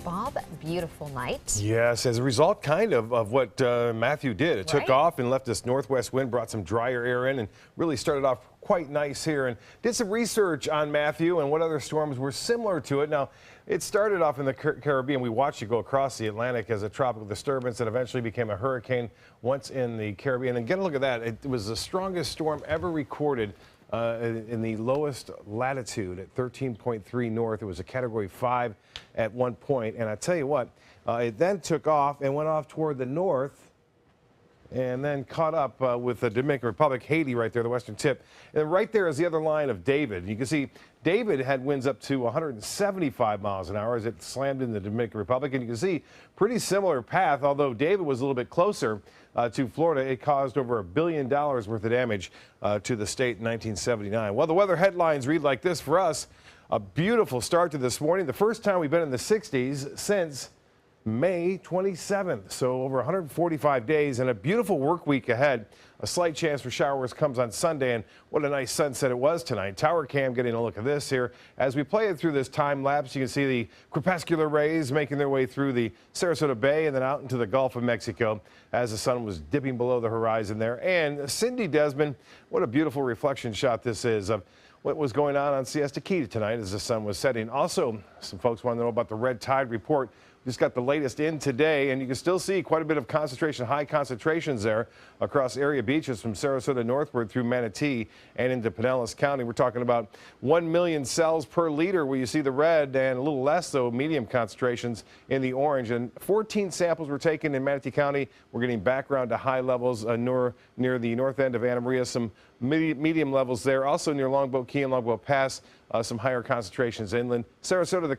Bob, beautiful night. Yes, as a result of what Matthew did. It took off and left this northwest wind, brought some drier air in, and really started off quite nice here. And did some research on Matthew and what other storms were similar to it. Now, it started off in the Caribbean. We watched it go across the Atlantic as a tropical disturbance that eventually became a hurricane once in the Caribbean. And get a look at that. It was the strongest storm ever recorded in the lowest latitude at 13.3 north. It was a Category 5 at one point. And I tell you what, it then took off and went off toward the north and then caught up with the Dominican Republic, Haiti right there, the western tip. And right there is the other line of David. You can see David had winds up to 175 miles an hour as it slammed in the Dominican Republic. And you can see pretty similar path, although David was a little bit closer to Florida. It caused over $1 billion worth of damage to the state in 1979. Well, the weather headlines read like this for us. A beautiful start to this morning. The first time we've been in the 60s since May 27th, so over 145 days and a beautiful work week ahead. A slight chance for showers comes on Sunday, and what a nice sunset it was tonight. Tower cam getting a look at this here. As we play it through this time lapse, you can see the crepuscular rays making their way through the Sarasota Bay and then out into the Gulf of Mexico as the sun was dipping below the horizon there. And Cindy Desmond, what a beautiful reflection shot this is of what was going on Siesta Key tonight as the sun was setting. Also, some folks want to know about the red tide report. Just got the latest in today, and you can still see quite a bit of concentration, high concentrations there across area beaches from Sarasota northward through Manatee and into Pinellas County. We're talking about 1 million cells per liter where you see the red, and a little less, though, medium concentrations in the orange. And 14 samples were taken in Manatee County. We're getting background to high levels near the north end of Anna Maria, some medium levels there. Also near Longboat Key and Longboat Pass, some higher concentrations inland. Sarasota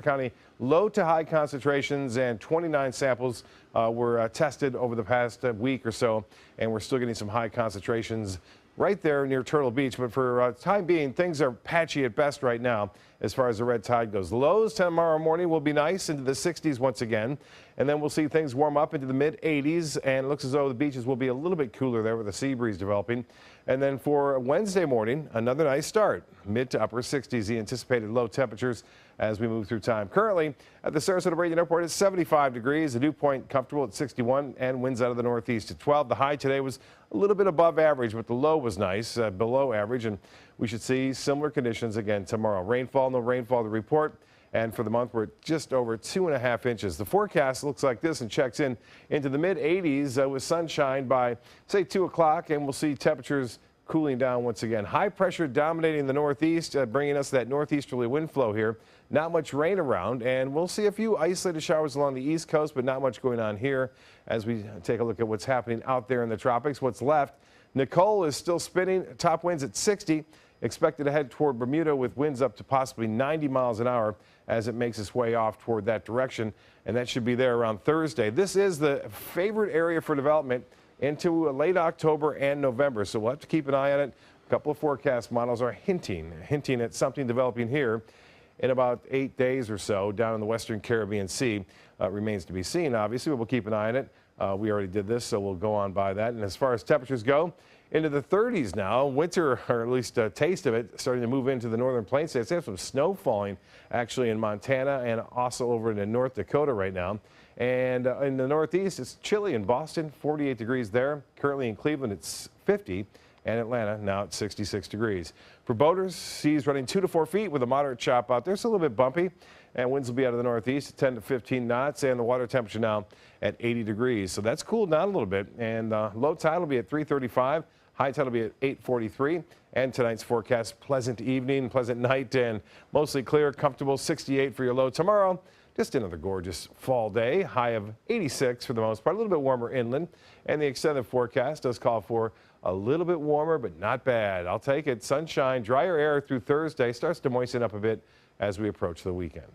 County, low to high concentrations, and 29 samples were tested over the past week or so, and we're still getting some high concentrations right there near Turtle Beach. But for time being, things are patchy at best right now as far as the red tide goes. The lows tomorrow morning will be nice into the 60s once again, and then we'll see things warm up into the mid 80s, and it looks as though the beaches will be a little bit cooler there with a sea breeze developing. And then for Wednesday morning, another nice start, mid to upper 60s, the anticipated low temperatures as we move through time. Currently at the Sarasota Bradenton Airport, it's 75 degrees. The dew point comfortable at 61, and winds out of the northeast at 12. The high today was a little bit above average, but the low was nice, below average, and we should see similar conditions again tomorrow. Rainfall, no rainfall to report. And for the month, we're at just over 2.5 inches. The forecast looks like this and checks into the mid 80s with sunshine by, say, 2 o'clock, and we'll see temperatures cooling down once again. High pressure dominating the northeast, bringing us that northeasterly wind flow here. Not much rain around, and we'll see a few isolated showers along the east coast, but not much going on here as we take a look at what's happening out there in the tropics. What's left, Nicole is still spinning, top winds at 60. Expected to head toward Bermuda with winds up to possibly 90 miles an hour as it makes its way off toward that direction, and that should be there around Thursday. This is the favorite area for development into late October and November, so we'll have to keep an eye on it. A couple of forecast models are hinting at something developing here in about 8 days or so down in the western Caribbean Sea. Remains to be seen, obviously, but we'll keep an eye on it. We already did this, so we'll go on by that. And as far as temperatures go, into the 30s now. Winter, or at least a taste of it, starting to move into the northern plains states. They have some snow falling actually in Montana and also over in North Dakota right now. And in the northeast, it's chilly in Boston, 48 degrees there. Currently in Cleveland, it's 50. And Atlanta now at 66 degrees. For boaters, seas running 2 to 4 feet with a moderate chop out there. It's a little bit bumpy, and winds will be out of the northeast at 10 to 15 knots, and the water temperature now at 80 degrees. So that's cooled down a little bit, and low tide will be at 3:35. High tide will be at 8:43. And tonight's forecast, pleasant evening, pleasant night, and mostly clear, comfortable 68 for your low tomorrow. Just another gorgeous fall day, high of 86 for the most part, a little bit warmer inland. And the extended forecast does call for a little bit warmer, but not bad. I'll take it. Sunshine, drier air through Thursday starts to moisten up a bit as we approach the weekend.